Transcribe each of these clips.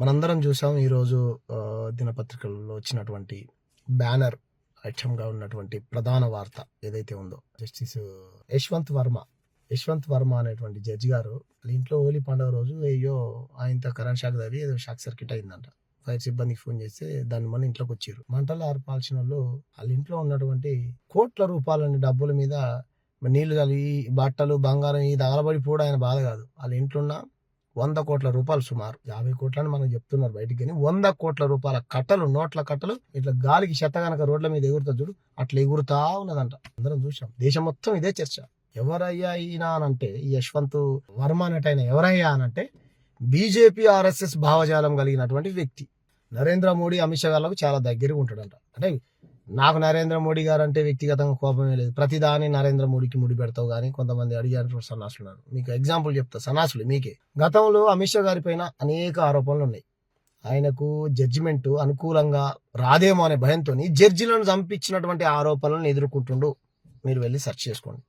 మనందరం చూసాం ఈరోజు దినపత్రికల్లో వచ్చినటువంటి బ్యానర్ ఐటమ్గా ఉన్నటువంటి ప్రధాన వార్త ఏదైతే ఉందో, జస్టిస్ యశ్వంత్ వర్మ అనేటువంటి జడ్జి గారు వాళ్ళ ఇంట్లో హోలీ పండుగ రోజు అయ్యో ఆయనతో కరెంట్ షాక్ తగిలి ఏదో షాక్ సర్క్యూట్ అయిందంట. ఫైర్ సిబ్బందికి ఫోన్ చేస్తే దాని మన ఇంట్లోకి వచ్చారు. మంటలు ఆర్పాల్సిన వాళ్ళు వాళ్ళ ఇంట్లో ఉన్నటువంటి కోట్ల రూపాయలని డబ్బుల మీద నీళ్లు కలిగి బట్టలు బంగారం ఈ తగలబడిపోవడం ఆయన బాధ కాదు. వాళ్ళ ఇంట్లో ఉన్న 100 కోట్ల రూపాయలు, సుమారు 50 కోట్లని మనం చెప్తున్నారు బయటికి, కానీ 100 కోట్ల రూపాయల కట్టలు, నోట్ల కట్టలు ఇట్లా గాలికి చెత్త గనక రోడ్ల మీద ఎగురుతా చూడు, అట్లా ఎగురుతా ఉన్నదంట. అందరం చూసాం. దేశం మొత్తం ఇదే చర్చ. ఎవరయ్యా ఈయన అనంటే, ఈ యశ్వంత్ వర్మ అనేటైన ఎవరయ్యా అనంటే బీజేపీ ఆర్ఎస్ఎస్ భావజాలం కలిగినటువంటి వ్యక్తి. నరేంద్ర మోడీ అమిత్ షా గారికి చాలా దగ్గరగా ఉంటాడంట. అంటే నాకు నరేంద్ర మోడీ గారు అంటే వ్యక్తిగతంగా కోపమే లేదు, ప్రతిదాని నరేంద్ర మోడీకి ముడి పెడతావు కానీ కొంతమంది అడిగారు సన్నాసులు ఉన్నారు. మీకు ఎగ్జాంపుల్ చెప్తా, సన్నాసులు మీకే. గతంలో అమిత్ షా గారి పైన అనేక ఆరోపణలు ఉన్నాయి. ఆయనకు జడ్జిమెంట్ అనుకూలంగా రాదేమో అనే భయంతో జడ్జిలను చంపించినటువంటి ఆరోపణలను ఎదుర్కొంటుండు. మీరు వెళ్ళి సెర్చ్ చేసుకోండి.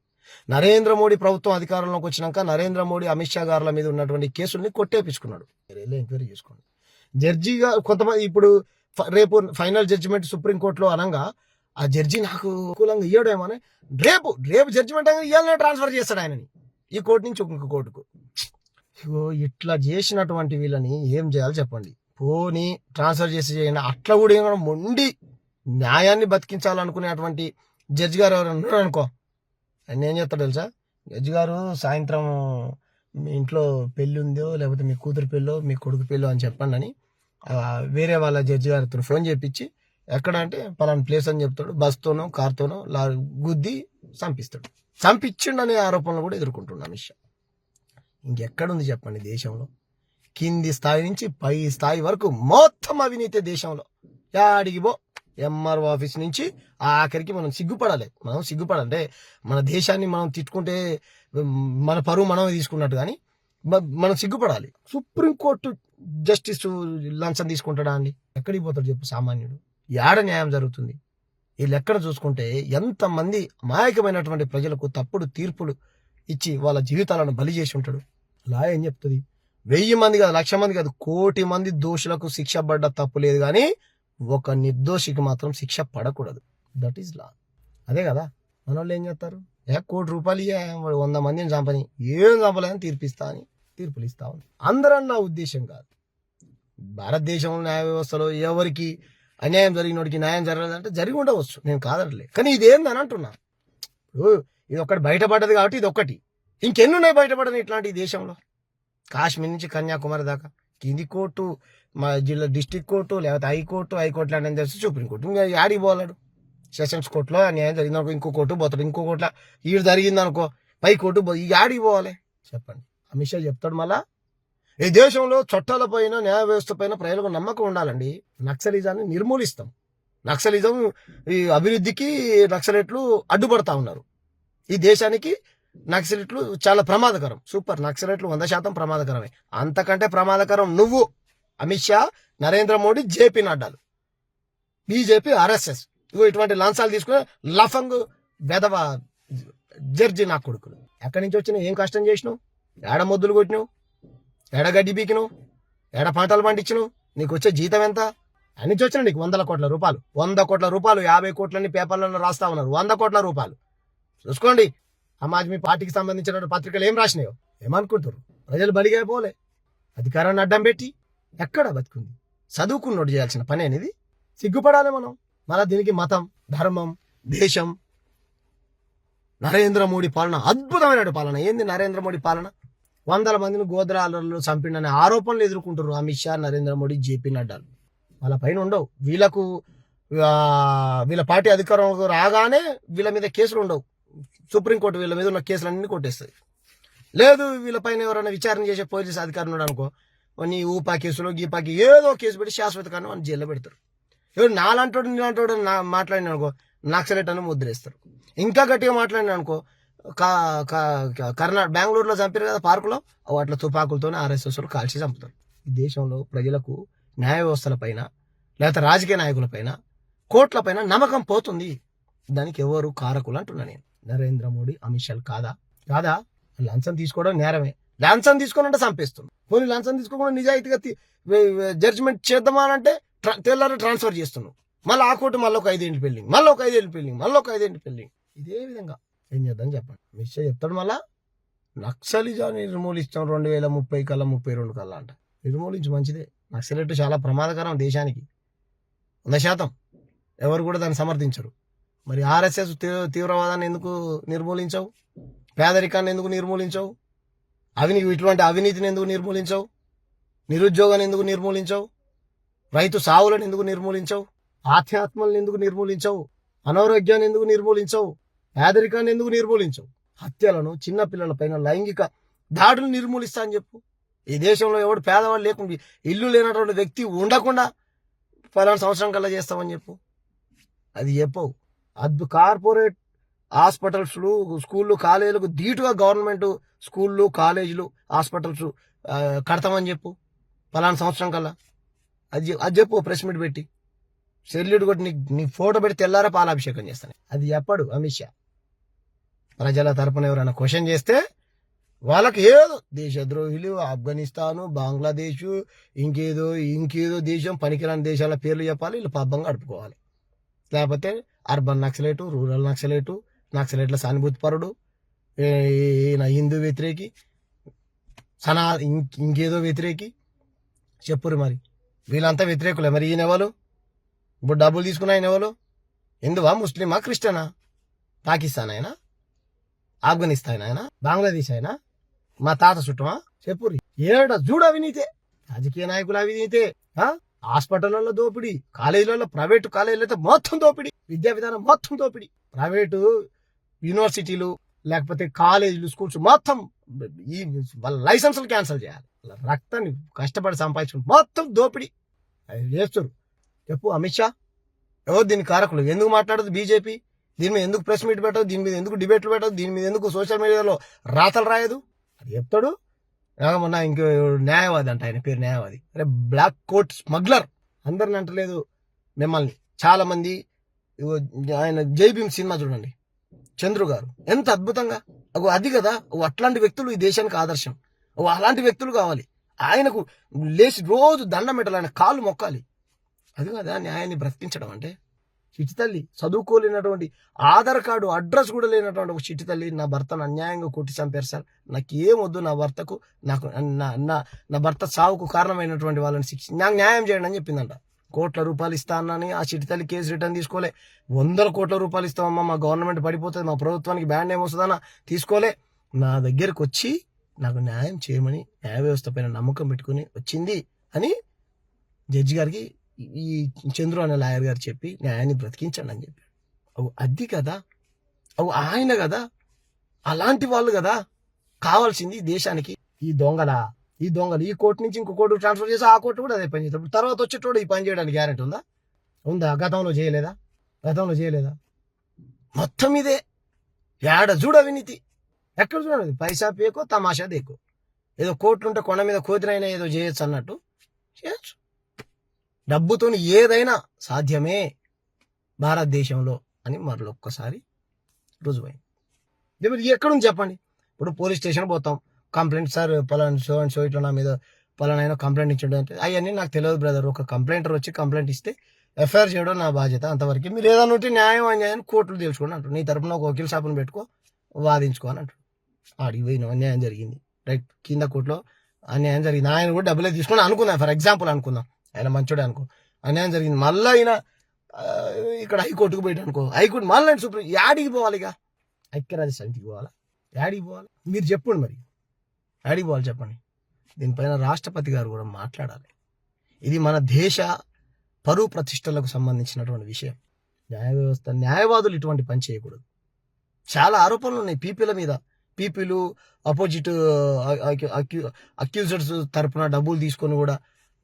నరేంద్ర మోడీ ప్రభుత్వం అధికారంలోకి వచ్చినాక నరేంద్ర మోడీ అమిత్ షా గారుల మీద ఉన్నటువంటి కేసుల్ని కొట్టేపించుకున్నాడు. మీరు వెళ్ళి ఎంక్వైరీ చేసుకోండి. జడ్జిగా కొంతమంది ఇప్పుడు రేపు ఫైనల్ జడ్జిమెంట్ సుప్రీంకోర్టులో అనగా ఆ జడ్జి నాకు అనుకూలంగా ఇయ్యడేమో అని రేపు జడ్జిమెంట్ ఇవ్వాలనే ట్రాన్స్ఫర్ చేస్తాడు ఆయనని ఈ కోర్టు నుంచి ఇంకొక కోర్టుకు. ఇట్లా చేసినటువంటి వీళ్ళని ఏం చేయాలి చెప్పండి. పోనీ ట్రాన్స్ఫర్ చేయండి. అట్లా కూడా ఏమైనా మొండి న్యాయాన్ని బతికించాలనుకునేటువంటి జడ్జి గారు ఎవరైనా ఉన్నాడు అనుకో, ఆయన ఏం చేస్తాడు తెలుసా? జడ్జి గారు సాయంత్రం మీ ఇంట్లో పెళ్ళి ఉందో లేకపోతే మీ కూతురు పెళ్ళో మీ కొడుకు పెళ్ళో అని చెప్పండి అని వేరే వాళ్ళ జడ్జి గారితో ఫోన్ చేపించి, ఎక్కడ అంటే పలానా ప్లేస్ అని చెప్తాడు, బస్తోనో కార్తోనో గుద్ది చంపిస్తాడు. చంపించిండు అనే ఆరోపణలు కూడా ఎదుర్కొంటున్నాడు అమిత్ షా. ఇంకెక్కడుంది చెప్పండి దేశంలో? కింది స్థాయి నుంచి పై స్థాయి వరకు మొత్తం అవినీతి దేశంలో. యాడికి పో, ఎంఆర్ఓ ఆఫీస్ నుంచి ఆఖరికి మనం సిగ్గుపడాలి. అంటే మన దేశాన్ని మనం తిట్టుకుంటే మన పరువు మనమే తీసుకున్నట్టు, కానీ మనం సిగ్గుపడాలి. సుప్రీంకోర్టు జస్టిస్ లంచం తీసుకుంటాడా అండి? ఎక్కడికి పోతాడు చెప్పు సామాన్యుడు? ఏడ న్యాయం జరుగుతుంది? వీళ్ళు ఎక్కడ చూసుకుంటే ఎంతమంది అమాయకమైనటువంటి ప్రజలకు తప్పుడు తీర్పులు ఇచ్చి వాళ్ళ జీవితాలను బలి చేసి ఉంటాడు. లా ఏం చెప్తుంది? 1000 మంది కాదు, 1,00,000 మంది కాదు, 1,000,000 మంది దోషులకు శిక్ష పడ్డ తప్పు లేదు, కానీ ఒక నిర్దోషికి మాత్రం శిక్ష పడకూడదు. That is law. అదే కదా మన వాళ్ళు ఏం చేస్తారు? 1 కోటి రూపాయలు 100 మందిని చంపని, ఏం చంపలేదని తీర్పిస్తా అని తీర్పులు ఇస్తా ఉంది. అందరం నా ఉద్దేశం కాదు. భారతదేశంలో న్యాయ వ్యవస్థలో ఎవరికి అన్యాయం జరిగినోడికి న్యాయం జరగలేదంటే జరిగి ఉండవచ్చు, నేను కాదనలే. కానీ ఇదేందని అంటున్నా. ఇప్పుడు ఇది ఒకటి బయటపడ్డది కాబట్టి ఇది ఒక్కటి, ఇంకెన్ని ఉన్నాయి బయటపడని ఇట్లాంటి దేశంలో? కాశ్మీర్ నుంచి కన్యాకుమారి దాకా కింది కోర్టు, మా జిల్లా డిస్ట్రిక్ట్ కోర్టు, లేకపోతే హైకోర్టు లాంటి తెలిసి సుప్రీంకోర్టు. ఇంకా యాడికి పోలాడు? సెషన్స్ కోర్టులో న్యాయం జరిగిందనుకో ఇంకో కోర్టు పోతాడు, ఇంకో కోర్టులో ఈడు జరిగిందనుకో పై కోర్టు ఈ యాడికి పోవాలి చెప్పండి? అమిత్ షా చెప్తాడు మళ్ళా, ఈ దేశంలో చట్టాల పైన న్యాయ వ్యవస్థ పైన ప్రజలకు నమ్మకం ఉండాలండి. నక్సలిజాన్ని నిర్మూలిస్తాం. నక్సలిజం ఈ అభివృద్ధికి నక్సలైట్లు అడ్డుపడతా ఉన్నారు. ఈ దేశానికి నక్సలైట్లు చాలా ప్రమాదకరం. సూపర్, నక్సలైట్లు 100% ప్రమాదకరమే. అంతకంటే ప్రమాదకరం నువ్వు అమిత్ షా, నరేంద్ర మోడీ, జేపీ నడ్డాలు, బీజేపీ, ఆర్ఎస్ఎస్. ఇటువంటి లంచాలు తీసుకుని లఫంగ్ బెదవ జడ్జి నా కొడుకులు. ఎక్కడి నుంచి వచ్చినావు? ఏం కష్టం చేసినావు? ఏడ మొద్దులు కొట్టినావు? ఏడ గడ్డి బీకినావు? ఏడ పంటలు పండించినావు? నీకు వచ్చే జీతం ఎంత? అన్నించి వచ్చినా నీకు 100 కోట్ల రూపాయలు. 100 కోట్ల రూపాయలు 50 కోట్లని పేపర్లలో రాస్తా ఉన్నారు. 100 కోట్ల రూపాయలు చూసుకోండి. ఆమ్ ఆద్మీ పార్టీకి సంబంధించిన పత్రికలు ఏం రాసినాయో ఏమనుకుంటారు? ప్రజలు బలిగైపోలే అధికారాన్ని అడ్డం పెట్టి. ఎక్కడ బతుకుంది? చదువుకున్నోడు చేయాల్సిన పని అనేది. సిగ్గుపడాలి మనం. మళ్ళీ దీనికి మతం, ధర్మం, దేశం. నరేంద్ర మోడీ పాలన అద్భుతమైన పాలన. ఏంది నరేంద్ర మోడీ పాలన? 100 మందిని గోద్రాలలో చంపిండనే ఆరోపణలు ఎదుర్కొంటారు అమిత్ షా, నరేంద్ర మోడీ, జేపీ నడ్డాలు. వాళ్ళ పైన ఉండవు. వీళ్ళ పార్టీ అధికారంలో రాగానే వీళ్ళ మీద కేసులు ఉండవు. సుప్రీంకోర్టు వీళ్ళ మీద ఉన్న కేసులన్నీ కొట్టేస్తుంది. లేదు వీళ్ళ పైన ఎవరైనా విచారణ చేసే పోలీస్ అధికారులు ఉన్నాడు అనుకో, నీ ఊపా కేసులో గీపాకి ఏదో కేసు పెట్టి శాశ్వత కారణం అని జైల్లో పెడతారు. ఎవరు నాలంటోడు నీలాంటోడు మాట్లాడిన అనుకో నక్సలైట్ అని ముద్రేస్తారు. ఇంకా గట్టిగా మాట్లాడిన అనుకో బెంగళూరులో చంపారు కదా పార్కులో, వాటిలో తుపాకులతోనే ఆర్ఎస్ఎస్ కాల్చి చంపుతారు. ఈ దేశంలో ప్రజలకు న్యాయ వ్యవస్థల పైన లేకపోతే రాజకీయ నాయకుల పైన కోర్టుల పైన నమ్మకం పోతుంది. దానికి ఎవరు కారకులు అంటున్నా నేను. నరేంద్ర మోడీ, అమిత్ షా కాదా? లంచం తీసుకోవడం నేరమే. లంచం తీసుకుని చంపేస్తున్నాం. పోనీ లంచం తీసుకోకుండా నిజాయితీగా జడ్జిమెంట్ చేద్దామా అని అంటే తెల్లారి ట్రాన్స్ఫర్ చేస్తున్నాం. మళ్ళీ ఆ కోర్టు మళ్ళీ ఒక 5 ఏళ్ళు పెళ్ళింగ్, మళ్ళీ ఒక 5 ఏళ్ళు పెళ్ళింగ్, మళ్ళీ ఒక 5 ఏళ్ళు పెళ్ళింగ్. ఇదే విధంగా ఏం చేద్దాం చెప్పండి. మిస్టర్ చెప్తాడు మళ్ళా నక్సలిజాన్ని నిర్మూలిస్తాం 2030 కల్లా 32 కల్లా అంట. నిర్మూలించి మంచిదే. నక్సలెట్ చాలా ప్రమాదకరం దేశానికి 100%. ఎవరు కూడా దాన్ని సమర్థించరు. మరి ఆర్ఎస్ఎస్ తీవ్రవాదాన్ని ఎందుకు నిర్మూలించవు? పేదరికాన్ని ఎందుకు నిర్మూలించవు? ఇటువంటి అవినీతిని ఎందుకు నిర్మూలించవు? నిరుద్యోగాన్ని ఎందుకు నిర్మూలించవు? రైతు సావులను ఎందుకు నిర్మూలించవు? ఆత్మహత్యలను ఎందుకు నిర్మూలించవు? అనారోగ్యాన్ని ఎందుకు నిర్మూలించవు? పేదరికాన్ని ఎందుకు నిర్మూలించవు? హత్యలను, చిన్నపిల్లల పైన లైంగిక దాడులు నిర్మూలిస్తా అని చెప్పు. ఈ దేశంలో ఎవడు పేదవాడు లేకుండా, ఇల్లు లేనటువంటి వ్యక్తి ఉండకుండా ఫలానా సంవత్సరం కల్లా చేస్తామని చెప్పు. అది చెప్పవు. కార్పొరేట్ హాస్పిటల్స్లు, స్కూళ్ళు, కాలేజీలకు ధీటుగా గవర్నమెంట్ స్కూళ్ళు, కాలేజీలు, హాస్పిటల్స్ కడతామని చెప్పు ఫలానా సంవత్సరం కల్లా. అది చెప్పు ప్రెస్ మీట్ పెట్టి. సెల్యూట్ కొట్టి నీ ఫోటో పెట్టి తెల్లారా పాలాభిషేకం చేస్తాను. అది చెప్పడు అమిత్ షా. ప్రజల తరపున ఎవరైనా క్వశ్చన్ చేస్తే వాళ్ళకి ఏదో దేశద్రోహులు, ఆఫ్ఘనిస్తాను, బంగ్లాదేశ్, ఇంకేదో దేశం, పనికిరాని దేశాల పేర్లు చెప్పాలి. వీళ్ళు పబ్బం గడుపుకోవాలి. లేకపోతే అర్బన్ నక్సలైటు, రూరల్ నక్సలైటు, నక్సలైట్ల సానుభూతిపరుడు, హిందూ వ్యతిరేకి, ఇంకేదో వ్యతిరేకి చెప్పురు. మరి వీళ్ళంతా వ్యతిరేకులే. మరి ఈయన ఎవరు? ఇప్పుడు డబ్బులు తీసుకున్న ఆయన ఎవరు? హిందువా, ముస్లిమా, క్రిస్టియనా, పాకిస్తాన్ అయినా, ఆఫ్ఘనిస్తాన్ అయినా, బంగ్లాదేశ్ అయినా, మా తాత చుట్టమా? చెప్పురి. చూడు అవినీతే. రాజకీయ నాయకుల అవినీతే, హాస్పిటల్లో దోపిడీ, కాలేజీలలో, ప్రైవేటు కాలేజీలు అయితే మొత్తం దోపిడీ, విద్యా విధానం మొత్తం దోపిడీ, ప్రైవేటు యూనివర్సిటీలు లేకపోతే కాలేజీలు, స్కూల్స్ మొత్తం వాళ్ళ లైసెన్సులు క్యాన్సిల్ చేయాలి. రక్తాన్ని కష్టపడి సంపాదించుకుంటే మొత్తం దోపిడీ చేస్తారు. చెప్పు అమిత్ షా. ఎవరు దీని కారకులు? ఎందుకు మాట్లాడదు బీజేపీ? దీని మీద ఎందుకు ప్రెస్ మీట్ పెట్టదు? దీని మీద ఎందుకు డిబేట్లు పెట్టదు? దీని మీద ఎందుకు సోషల్ మీడియాలో రాతలు రాయదు? అది చెప్తాడు. మొన్న ఇంకో న్యాయవాది అంట, ఆయన పేరు న్యాయవాది. అరే బ్లాక్ కోట్ స్మగ్లర్. అందరిని అంటలేదు మిమ్మల్ని. చాలా మంది ఆయన జై భీమ్ సినిమా చూడండి, చంద్రు గారు ఎంత అద్భుతంగా. అది కదా, అట్లాంటి వ్యక్తులు ఈ దేశానికి ఆదర్శం. అలాంటి వ్యక్తులు కావాలి. ఆయనకు లేచి రోజు దండం పెట్టాలి, ఆయన కాళ్ళు మొక్కాలి. అది కదా న్యాయాన్ని బ్రతికించడం అంటే. చిట్టి తల్లి, చదువుకోలేనటువంటి, ఆధార్ కార్డు అడ్రస్ కూడా లేనటువంటి ఒక చిట్టి తల్లి, నా భర్తను అన్యాయంగా కొట్టి చంపారు సార్, నాకు ఏమొద్దు, నా భర్తకు, నాకు నా భర్త సావుకు కారణమైనటువంటి వాళ్ళని నాకు న్యాయం చేయండి అని చెప్పిందంట. కోట్ల రూపాయలు ఇస్తా అన్నాని ఆ చిట్టి తల్లి కేసు రిటర్న్ తీసుకోలే. 100 కోట్ల రూపాయలు ఇస్తామమ్మా, మా గవర్నమెంట్ పడిపోతుంది, మా ప్రభుత్వానికి బ్యాండ్ ఏం వస్తుందన్నా తీసుకోలే. నా దగ్గరకు వచ్చి నాకు న్యాయం చేయమని న్యాయ వ్యవస్థ పైన నమ్మకం పెట్టుకుని వచ్చింది అని జడ్జి గారికి ఈ చంద్రు అనే లాయర్ గారు చెప్పి న్యాయాన్ని బ్రతికించండి అని చెప్పాడు. అది కదా, ఆయన కదా, అలాంటి వాళ్ళు కదా కావాల్సింది దేశానికి. ఈ దొంగలు ఈ కోర్టు నుంచి ఇంకో కోర్టు ట్రాన్స్ఫర్ చేసి ఆ కోర్టు కూడా అదే పని చేస్తాడు. తర్వాత వచ్చేటోడు ఈ పని చేయడానికి గ్యారెంటీ ఉందా? గతంలో చేయలేదా? మొత్తం ఇదే. చూడ అవినీతి ఎక్కడ చూడండి. పైసా పేకో తమాషా దేకో. ఏదో కోర్టులు ఉంటే కొండ మీద కోతినైనా ఏదో చేయొచ్చు అన్నట్టు చేయొచ్చు. డబ్బుతో ఏదైనా సాధ్యమే భారతదేశంలో అని మరొక్కసారి రుజువైంది. ఎక్కడుంది చెప్పండి. ఇప్పుడు పోలీస్ స్టేషన్ పోతాం, కంప్లైంట్, సార్ పలానా షో అండ్ షో ఇట్లా నా మీద పలానా కంప్లైంట్ ఇచ్చాడు అంటే, అవన్నీ నాకు తెలియదు బ్రదర్. ఒక కంప్లైంటర్ వచ్చి కంప్లైంట్ ఇస్తే ఎఫ్ఐఆర్ చేయడం నా బాధ్యత, అంతవరకు. మీరు ఏదైనా ఉంటే న్యాయం అన్యాయం కోర్టులు తెలుసుకోండి అంటారు. నీ తరపున ఒక వకీల్ షాపును పెట్టుకో, వాదించుకో అని అంటారు. ఆడికి పోయిన అన్యాయం జరిగింది, రైట్, కింద కోర్టులో అన్యాయం జరిగింది, ఆయన కూడా డబ్బులే తీసుకుని అనుకుందాం, ఫర్ ఎగ్జాంపుల్ అనుకుందాం, ఆయన మంచోడే అనుకో, అన్యాయం జరిగింది. మళ్ళీ ఆయన ఇక్కడ హైకోర్టుకు పోయాడు అనుకో, హైకోర్టు మళ్ళీ సుప్రీం, యాడికి పోవాలి? ఇక ఐక్యరాజ్య సమితికి పోవాలా? యాడికి పోవాలి? మీరు చెప్పండి. మరి యాడికి పోవాలి చెప్పండి. దీనిపైన రాష్ట్రపతి గారు కూడా మాట్లాడాలి. ఇది మన దేశ పరువు ప్రతిష్టలకు సంబంధించినటువంటి విషయం. న్యాయ వ్యవస్థ, న్యాయవాదులు ఇటువంటి పని చేయకూడదు. చాలా ఆరోపణలు ఉన్నాయి పీపీల మీద. పీపీలు అపోజిట్ అక్యూజర్స్ తరపున డబ్బులు తీసుకొని కూడా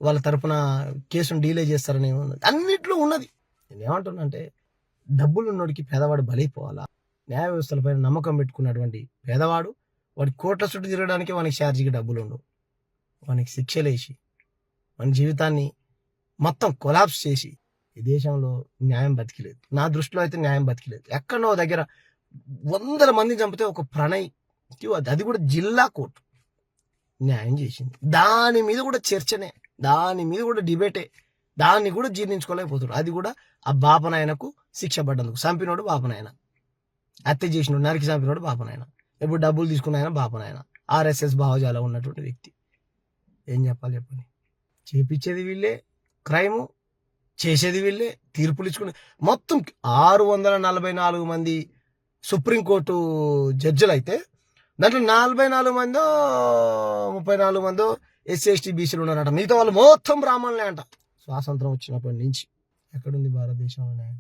వాళ్ళ తరపున కేసును డీలే చేస్తారని అన్నిట్లో ఉన్నది. నేను ఏమంటున్నా అంటే, డబ్బులు ఉన్నోడికి పేదవాడు బలైపోవాలా? న్యాయ వ్యవస్థలపైన నమ్మకం పెట్టుకున్నటువంటి పేదవాడు, వాడి కోట్ల చుట్టూ తిరగడానికి వానికి ఛార్జీకి డబ్బులు ఉండవు. వానికి శిక్షలేసి మన జీవితాన్ని మొత్తం కొలాప్స్ చేసి ఈ దేశంలో న్యాయం బతికిలేదు. నా దృష్టిలో అయితే న్యాయం బతికిలేదు. ఎక్కడో దగ్గర 100 మంది చంపితే ఒక ప్రణయ్, అది కూడా జిల్లా కోర్టు, న్యాయం చేసింది. దాని మీద కూడా చర్చనే, దాని మీద కూడా డిబేటే, దాన్ని కూడా జీర్ణించుకోలేకపోతున్నారు. అది కూడా ఆ బాపనాయనకు శిక్ష పడ్డందుకు. చంపినోడు బాపనాయన, హత్య చేసినోడు, నరికి చంపినోడు బాపనాయన, ఇప్పుడు డబ్బులు తీసుకున్న ఆయన బాపనాయన, RSS భావజాలం ఉన్నటువంటి వ్యక్తి. ఏం చెప్పాలి చెప్పండి? చేపించేది వీళ్ళే క్రైము, చేసేది వీళ్ళే, తీర్పులు ఇచ్చుకునే. మొత్తం 644 మంది సుప్రీంకోర్టు జడ్జిలు అయితే దాంట్లో 44 మందో 34 మందో SC/ST బీసీలు ఉన్నారట. మిగతా వాళ్ళు మొత్తం బ్రాహ్మణులే అంట. స్వాతంత్రం వచ్చినప్పటి నుంచి ఎక్కడుంది భారతదేశంలో న్యాయం?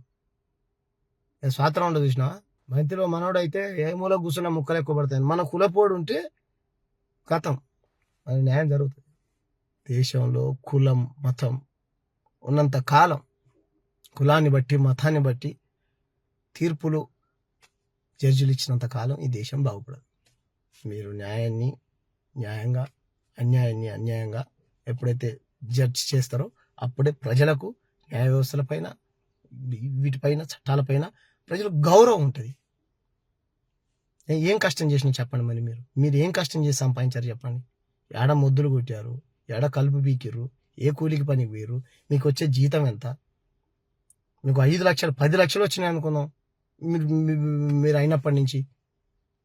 స్వాతంత్రం ఉండదు చూసినా. మైత్రిలో మనోడైతే ఏ మూల కూర్చున్న ముక్కలు ఎక్కువ పడతాయి. మన కులపోడు ఉంటే కథం, అది న్యాయం జరుగుతుంది. దేశంలో కులం మతం ఉన్నంత కాలం, కులాన్ని బట్టి మతాన్ని బట్టి తీర్పులు జడ్జిలు ఇచ్చినంత కాలం ఈ దేశం బాగుపడదు. మీరు న్యాయాన్ని న్యాయంగా, అన్యాయాన్ని అన్యాయంగా ఎప్పుడైతే జడ్జి చేస్తారో అప్పుడే ప్రజలకు న్యాయ వ్యవస్థలపైన, వీటిపైన, చట్టాలపైన ప్రజలకు గౌరవం ఉంటుంది. ఏం కష్టం చేసినా చెప్పండి. మరి మీరు ఏం కష్టం చేసి సంపాదించారు చెప్పండి? ఏడ మొద్దులు కొట్టారు, ఏడ కలుపు పీకిర్రు, ఏ కూలికి పనికి పోయారు, మీకు వచ్చే జీతం ఎంత? మీకు 5 లక్షలు 10 లక్షలు వచ్చినాయి అనుకుందాం. మీరు అయినప్పటి నుంచి,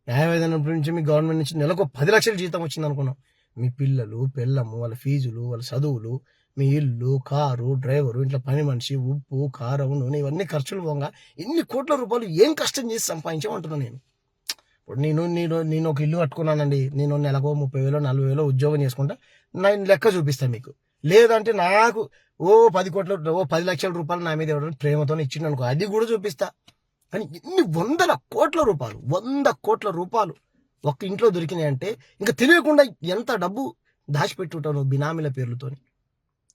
న్యాయవేదనప్పటి నుంచి మీ గవర్నమెంట్ నుంచి నెలకు 10 లక్షల జీతం వచ్చింది అనుకున్నాం. మీ పిల్లలు, పెళ్ళము, వాళ్ళ ఫీజులు, వాళ్ళ చదువులు, మీ ఇల్లు, కారు, డ్రైవరు, ఇంట్లో పని మనిషి, ఉప్పు, కారం, నూనె, ఇవన్నీ ఖర్చులు పోగా ఇన్ని కోట్ల రూపాయలు ఏం కష్టం చేసి సంపాదించామంటున్నాను నేను. ఇప్పుడు నేను ఒక ఇల్లు కట్టుకున్నానండి, నేను నెలకు 30,000 40,000 ఉద్యోగం చేసుకుంటా, నేను లెక్క చూపిస్తాను మీకు. లేదంటే నాకు 10 లక్షల రూపాయలు నా మీద ఎవరైనా ప్రేమతో ఇచ్చిండు అనుకో, అది కూడా చూపిస్తా. కానీ ఇన్ని 100 కోట్ల రూపాయలు ఒక్క ఇంట్లో దొరికినాయంటే ఇంకా తెలియకుండా ఎంత డబ్బు దాచిపెట్టుంటాను బినామీల పేర్లతోని.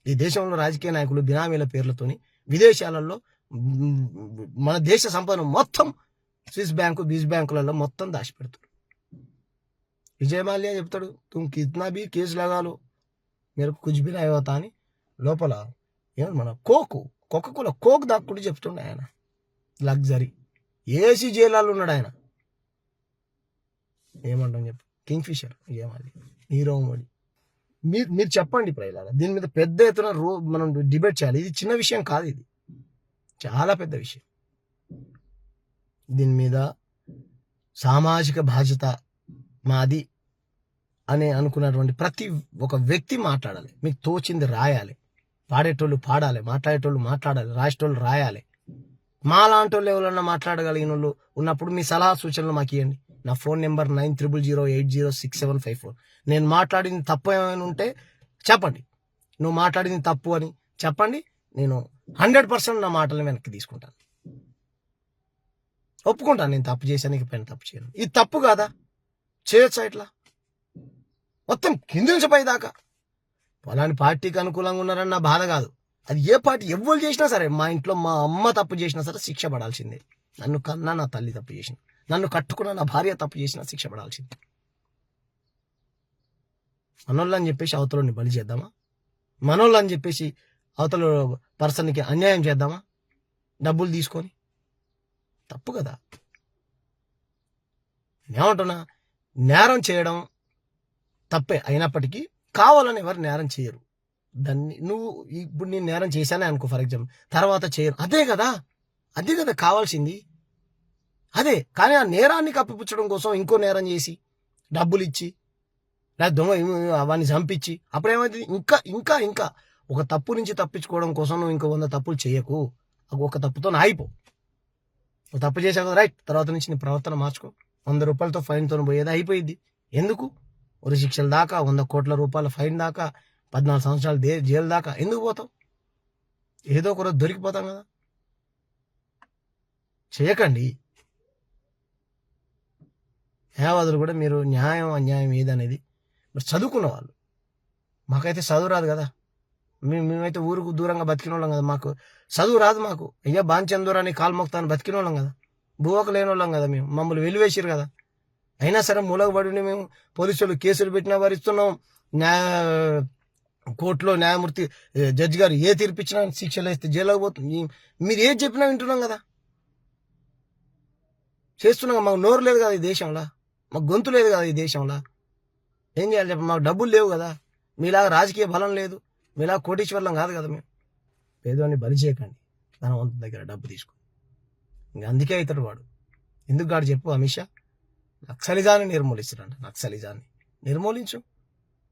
ఈ దేశంలో రాజకీయ నాయకులు బినామీల పేర్లతోని విదేశాలలో మన దేశ సంపదను మొత్తం స్విస్ బ్యాంకు, బీస్ బ్యాంకులలో మొత్తం దాచిపెడతాడు. విజయ్ మాల్యా చెప్తాడు, తుమ్ కిత్నా బీ కేసు లగాలో మీరు కుచ్ బీ నహీ హోతా అని. లోపల మన కోకోకోలా కోక్ దాక్కుంటూ చెప్తుండే ఆయన. లగ్జరీ ఏసీ జైలాలు ఉన్నాడు ఆయన. ఏమంటాం చెప్పు? Kingfisher Vijay Mallya, Nirav Modi. మీరు చెప్పండి ప్రజలారా, దీని మీద పెద్ద ఎత్తున మనం డిబేట్ చేయాలి. ఇది చిన్న విషయం కాదు, ఇది చాలా పెద్ద విషయం. దీని మీద సామాజిక బాధ్యత మాది అని అనుకున్నటువంటి ప్రతి ఒక వ్యక్తి మాట్లాడాలి. మీకు తోచింది రాయాలి, పాడేటోళ్ళు పాడాలి, మాట్లాడేటోళ్ళు మాట్లాడాలి, రాసేటోళ్ళు రాయాలి. మా లాంటి వాళ్ళు ఎవరన్నా మాట్లాడగలిగిన వాళ్ళు ఉన్నప్పుడు మీ సలహా సూచనలు మాకు ఇవ్వండి. నా ఫోన్ నెంబర్ 9000806754. నేను మాట్లాడింది తప్పు ఏమైనా ఉంటే చెప్పండి. నువ్వు మాట్లాడింది తప్పు అని చెప్పండి. నేను 100% నా మాటలను వెనక్కి తీసుకుంటాను, ఒప్పుకుంటాను. నేను తప్పు చేశాను, ఇక పైన తప్పు చేయను. ఇది తప్పు కాదా? చేయొచ్చా ఇట్లా మొత్తం కింది నుంచి పై దాకా? అలాంటి పార్టీకి అనుకూలంగా ఉన్నారని నా బాధ కాదు. అది ఏ పార్టీ ఎవరు చేసినా సరే, మా ఇంట్లో మా అమ్మ తప్పు చేసినా సరే శిక్ష పడాల్సిందే. నన్ను కన్నా నా తల్లి తప్పు చేసిన, నన్ను కట్టుకున్న నా భార్య తప్పు చేసినా శిక్ష పడాల్సిందే. మనోళ్ళు అని చెప్పేసి అవతలని బలి చేద్దామా? మనోళ్ళు అని చెప్పేసి అవతల పర్సన్కి అన్యాయం చేద్దామా డబ్బులు తీసుకొని? తప్పు కదా. నేనేమంటున్నా, నేరం చేయడం తప్పే అయినప్పటికీ కావాలని ఎవరు నేరం చేయరు. దాన్ని నువ్వు ఇప్పుడు నేను నేరం చేశానే అనుకో, ఫర్ ఎగ్జాంపుల్, తర్వాత చేయరు. అదే కదా కావాల్సింది, అదే. కానీ ఆ నేరాన్ని కప్పిపుచ్చడం కోసం ఇంకో నేరం చేసి డబ్బులు ఇచ్చి, లేదా దొంగ అవన్నీ చంపించి, అప్పుడేమైంది? ఇంకా ఒక తప్పు నుంచి తప్పించుకోవడం కోసం నువ్వు ఇంకో 100 తప్పులు చేయకు. ఒక తప్పుతో ఆగిపో. ఒక తప్పు చేసావు కదా, రైట్, తర్వాత నుంచి నీ ప్రవర్తన మార్చుకో. 100 రూపాయలతో ఫైన్తో పోయేది అయిపోయింది. ఎందుకు ఉరి శిక్షల దాకా, 100 కోట్ల రూపాయల ఫైన్ దాకా, 14 సంవత్సరాలు జైలు దాకా ఎందుకు పోతావు? ఏదో ఒక రోజు దొరికిపోతాం కదా. చేయకండి. న్యాయవాదులు కూడా మీరు న్యాయం అన్యాయం ఏదనేది మరి చదువుకున్న వాళ్ళు. మాకైతే చదువు రాదు కదా, మేమైతే ఊరుకు దూరంగా బతికిన వాళ్ళం కదా, మాకు చదువు రాదు. మాకు అయ్యా బాంచందూరాన్ని కాలు మొక్తాన్ని బతికిన వాళ్ళం కదా, బువ్వకు లేని వాళ్ళం కదా. మమ్మల్ని వెలివేసారు కదా. అయినా సరే మూలకబడి మేము పోలీసులు కేసులు పెట్టినా భరిస్తున్నాం. కోర్టులో న్యాయమూర్తి జడ్జి గారు ఏ తీర్పిచ్చినా శిక్షలు వేస్తే జైలుకి పోతుంది. మీరు ఏది చెప్పినా వింటున్నాం కదా, చేస్తున్నాం. మాకు నోరు లేదు కదా ఈ దేశంలో, మాకు గొంతు లేదు కదా ఈ దేశంలో. ఏం చేయాలి చెప్ప, మాకు డబ్బులు లేవు కదా, మీలాగా రాజకీయ బలం లేదు, మీలాగా కోటీశ్వర్లం కాదు కదా మేము. పేదవాడిని బలి చేయకండి ధనవంతుని దగ్గర డబ్బు తీసుకుని. ఇంకా అందుకే అవుతాడు వాడు. ఎందుకు కాడు చెప్పు అమిత్ షా? నక్సలిజాన్ని నిర్మూలిస్తాడంట. నక్సలిజాన్ని నిర్మూలించు.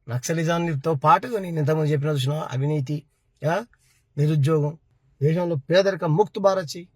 నక్సలిజాన్నితో పాటు నేను ఇంతకుముందు చెప్పిన చూసిన అవినీతి, నిరుద్యోగం, దేశంలో పేదరికం ముక్త్ భారత్ చెయ్యి.